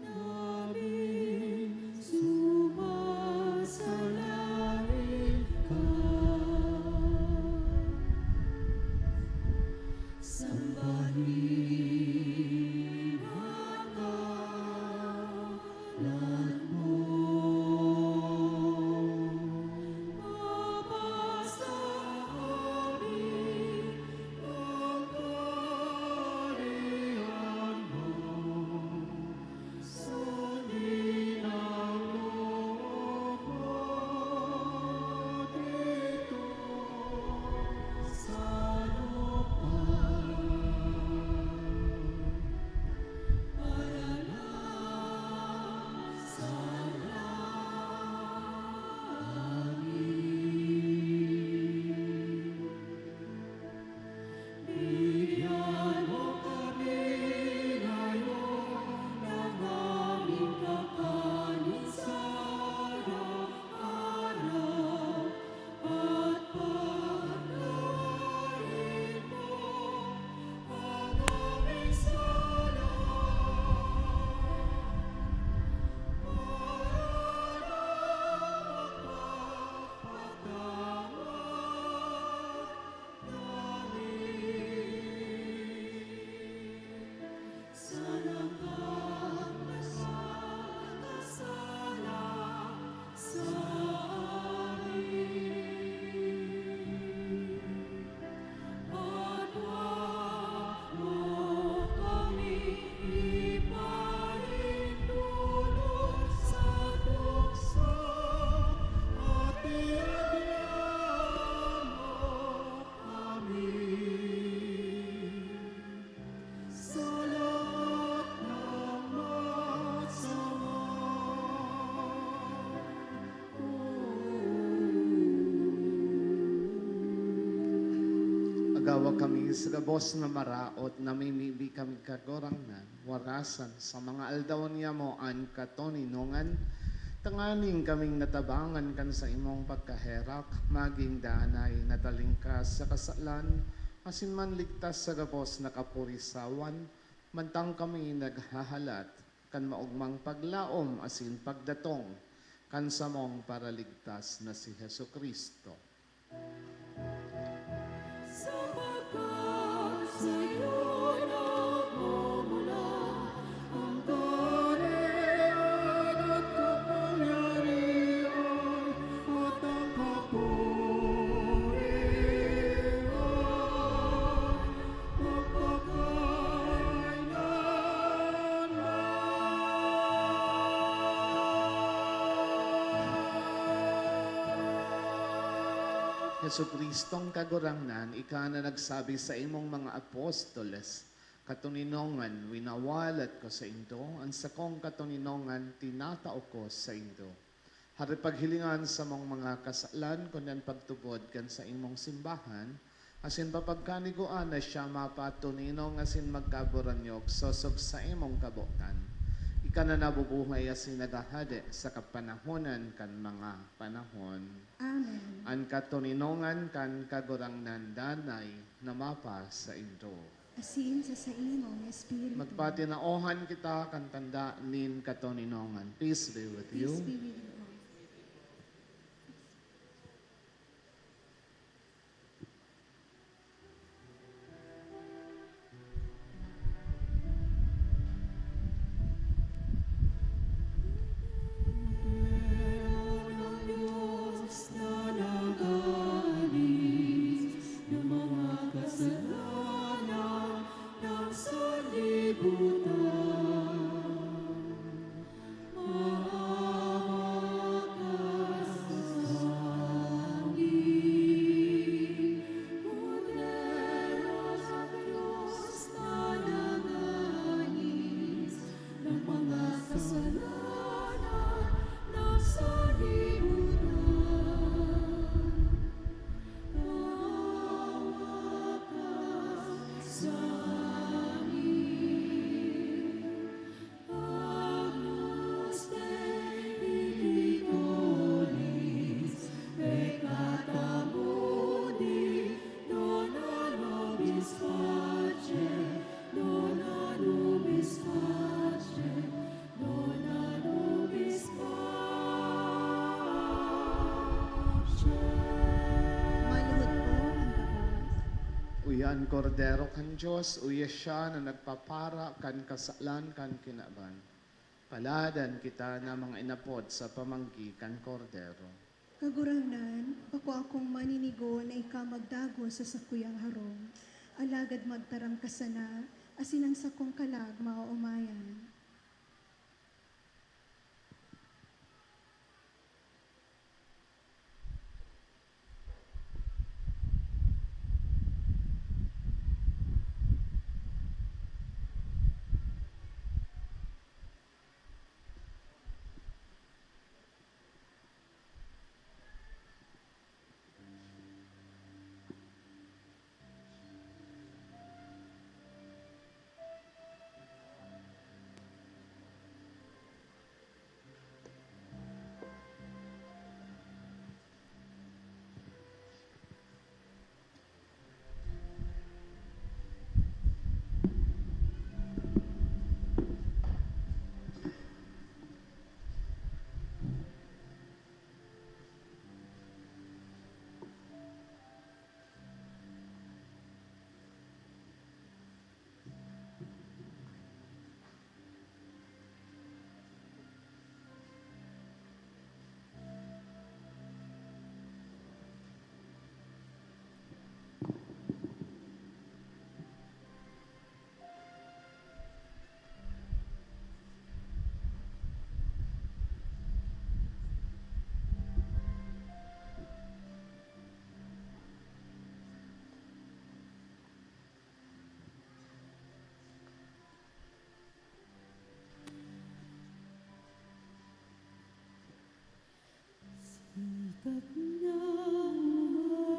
Namin sumasalangit ka. Sambahin ang ngalan mo. Agawa kami sa gabos na maraot na mimibi kami kagorangnan, warasan sa mga aldaw niya mo an katoninongan, tanganing kaming natabangan kan sa imong pagkaherak, maging danay natalingkas sa kasalan, asin man ligtas sa gabos na kapurisawan, mantang kami naghahalat, kan maugmang paglaom asin pagdatong, kan samong paraligtas na si Heso Kristo. Sapagkat sa'yo nagmumula ang kaharian at kapangyarihan at ang kapurihan magpakailanman. Heso Kristong kagurangnan, ika na nagsabi sa imong mga apostoles, katuninongan, winawalat ko sa indo, ang sakong katuninongan, tinatao ko sa indo. Hari paghilingan sa mong mga kasalan, kunan pagtubod kan sa imong simbahan, asin papagkaniguan na siya mapatuninong asin magkaburanyok, sosog sa imong kabutan. Ika na nabubuhay asin nagahade sa kapanahonan kan mga panahon. Amen. Ang katuninongan kan kagurangnan danay na mapa sa indo. Asin sa imong espiritu. Magpatinaohan kita kan tanda nin katuninongan. Peace be with you. Peace be with you all. ng Diyos na nagalis ng mga kasalanan ng sanlibutan. Maawakas langit, poderos ang Diyos na nagalis ng mga kasalanan ng sanlibutan. Maawakas sa amin. Agnus Dei Victoris, peccata mundi, dona nobis pace, dona nobis pace, dona nobis pace. Maluhod po ang gabos. Uyan kordero kan Diyos, uya siya na nagpapara kan kasalan kan kinaban. Paladan kita na mga inapod sa pamanggi kan kordero. Kagurangnan, ako akong maninigo na ika magdago sa sakuyang harong. Alagad magtarang kasana, asin ang sakong kalag mauumayan. Sikat ng umaga,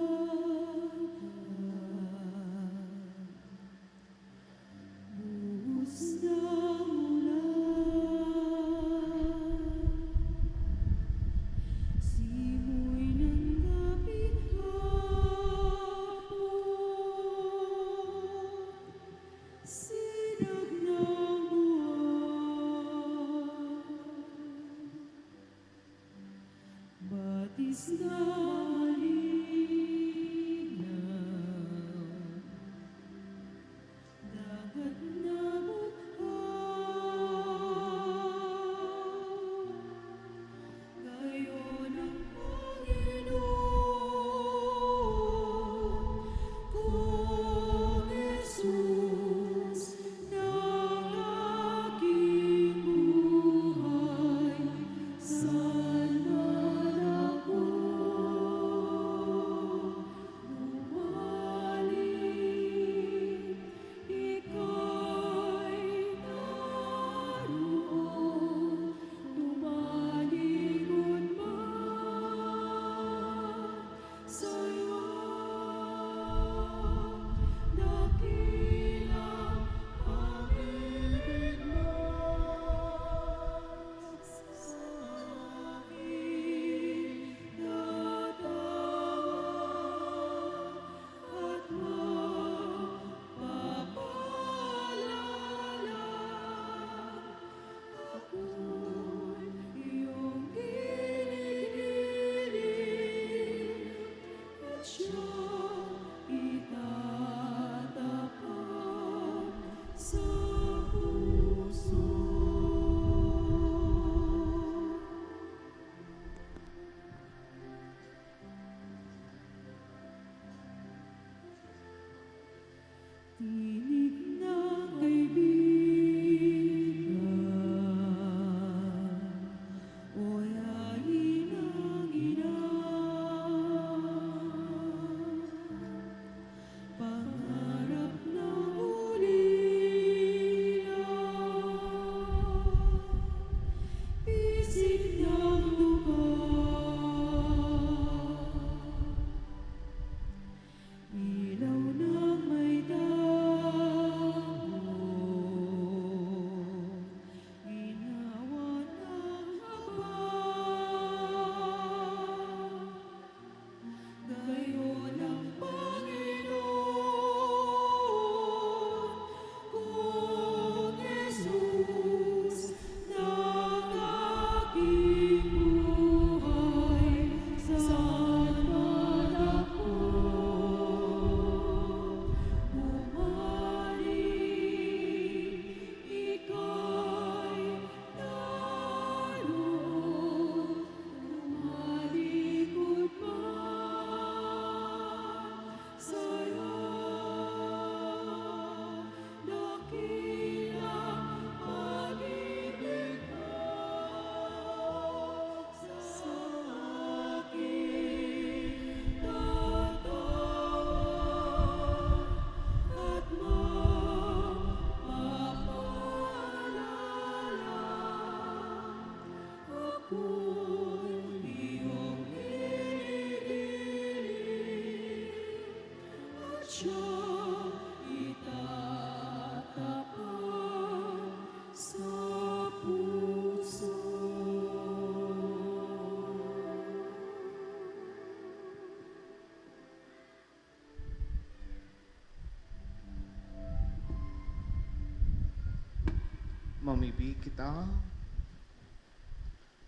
Mamibi kita.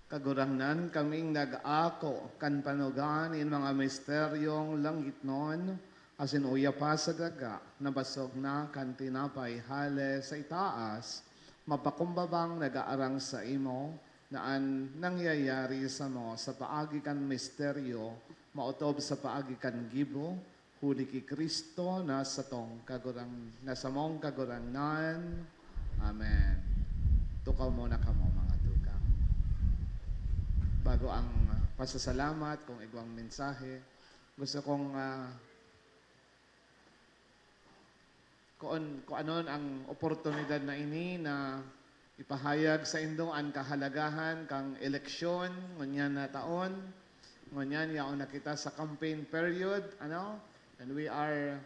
Kagurangnan kaming nag-ako kan panugan in mga misteryong langit non, asin uya pa sa daga, nabasog na kan tinapay hale sa itaas, mapakumbabang nag-aarang sa imo, naan nangyayari sa mo sa paagi kan misteryo, mautob sa paagi kan gibo, huli ki Kristo na sa mong kagurangnan. Amen. Tukaw muna kamo mga tukang. Bago ang pasasalamat kung igwang mensahe, gusto kong kung anon ang oportunidad na ini na ipahayag sa indong ang kahalagahan kang eleksyon ngunyan na taon, ngunyan yaon na kita sa campaign period, and we are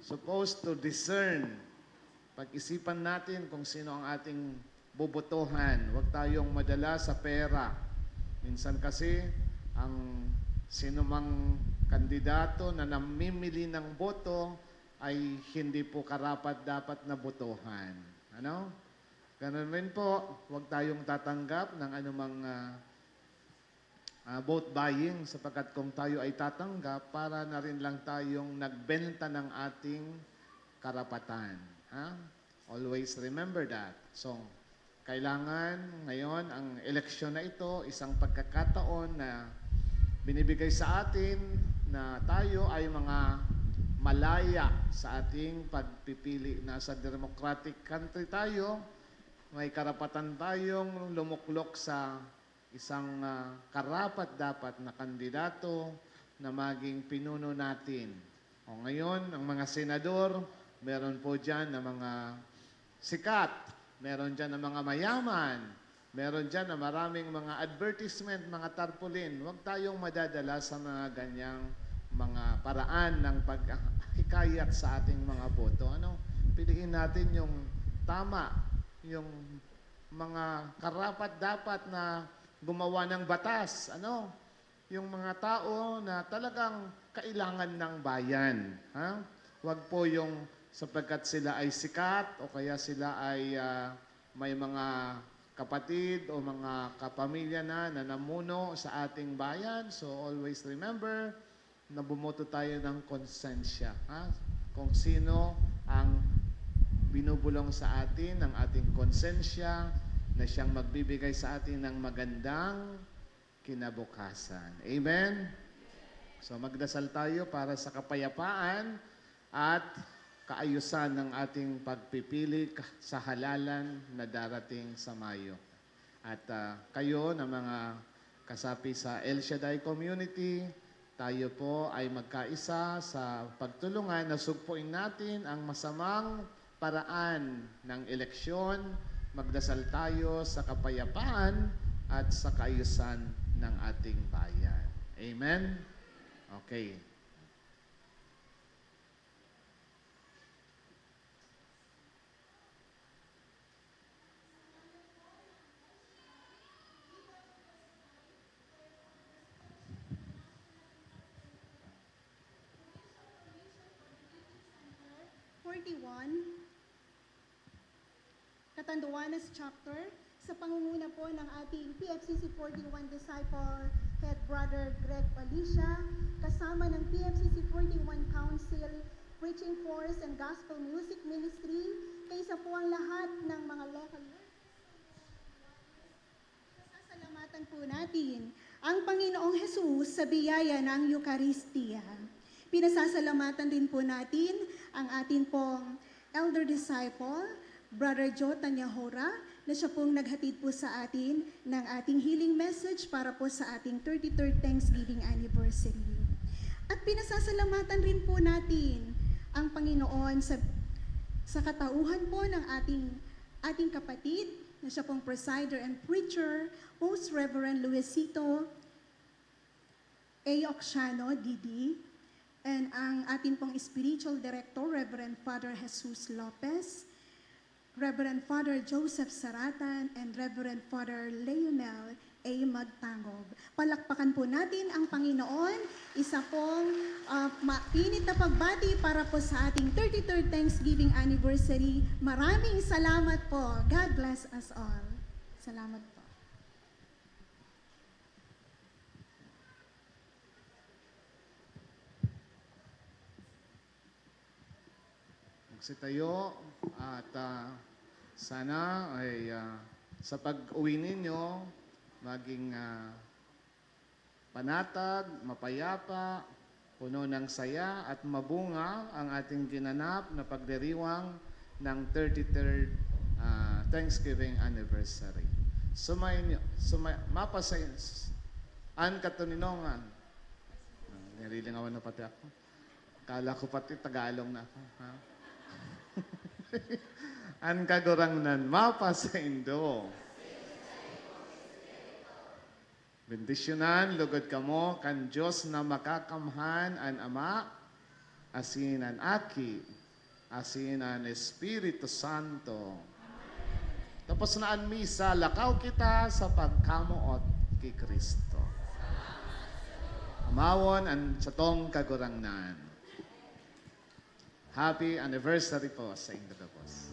supposed to discern. Pag-isipan natin kung sino ang ating bobotohan. Huwag tayong madala sa pera. Minsan kasi, ang sino mang kandidato na namimili ng boto ay hindi po karapat-dapat na botohan. Ganun rin po, huwag tayong tatanggap ng anumang vote buying sapagkat kung tayo ay tatanggap, para na rin lang tayong nagbenta ng ating karapatan. Ha? Always remember that. So, kailangan ngayon ang eleksyon na ito, isang pagkakataon na binibigay sa atin na tayo ay mga malaya sa ating pagpipili. Nasa democratic country tayo, may karapatan tayong lumuklok sa isang karapat-dapat na kandidato na maging pinuno natin. O ngayon, ang mga senador, meron po dyan na mga sikat, meron dyan na mga mayaman, meron dyan na maraming mga advertisement, mga tarpaulin. Huwag tayong madadala sa mga ganyang mga paraan ng paghikayat sa ating mga boto. Ano? Piliin natin yung tama, yung mga karapat-dapat na gumawa ng batas. Ano? Yung mga tao na talagang kailangan ng bayan. Ha? Huwag po yung sapagkat sila ay sikat o kaya sila ay may mga kapatid o mga kapamilya na namuno sa ating bayan. So always remember na bumoto tayo ng konsensya. Ha? Kung sino ang binubulong sa atin ng ating konsensya na siyang magbibigay sa atin ng magandang kinabukasan. Amen? So magdasal tayo para sa kapayapaan at kaayusan ng ating pagpipili sa halalan na darating sa Mayo. At kayo na mga kasapi sa El Shaddai Community, tayo po ay magkaisa sa pagtulungan na sugpuin natin ang masamang paraan ng eleksyon. Magdasal tayo sa kapayapaan at sa kaayusan ng ating bayan. Amen? Okay. Catanduanes Chapter, sa pangunguna po ng ating PFCC 41 Disciple Head Brother Greg Palicia, kasama ng PFCC 41 Council, Preaching Force and Gospel Music Ministry, kaysa po ang lahat ng mga local sasalamatan po natin ang Panginoong Jesus sa biyaya ng Eucharistia. Pinasasalamatan din po natin ang atin pong elder disciple, Brother Joe Tanyahora, na siya pong naghatid po sa atin ng ating healing message para po sa ating 33rd Thanksgiving Anniversary. At pinasasalamatan rin po natin ang Panginoon sa katauhan po ng ating kapatid, na siya pong presider and preacher, Most Reverend Luisito A. Oxiano, D.D., and ang ating pong spiritual director, Reverend Father Jesus Lopez, Reverend Father Joseph Saratan, and Reverend Father Leonel A. Magtangob. Palakpakan po natin ang Panginoon. Isa pong mainit na pagbati para po sa ating 33rd Thanksgiving Anniversary. Maraming salamat po. God bless us all. Salamat po. Magsitayo at sana ay sa pag-uwi ninyo maging panatag, mapayapa, puno ng saya at mabunga ang ating ginanap na pagdiriwang ng 33rd Thanksgiving Anniversary. Mapasayin, an katuninongan. Nililingawan na pati ako. Kala ko pati Tagalog na ako. Ha? An kagurangnan mapa sa Indo. Bendisyonan, lugod kamo, kan Diyos na makakamhan an Ama, asin an Aki, asin an Espiritu Santo. Tapos na an misa, lakaw kita sa pagkamuot kay Kristo. Amawon an satong kagurangnan. Happy anniversary po sa Indo Boss.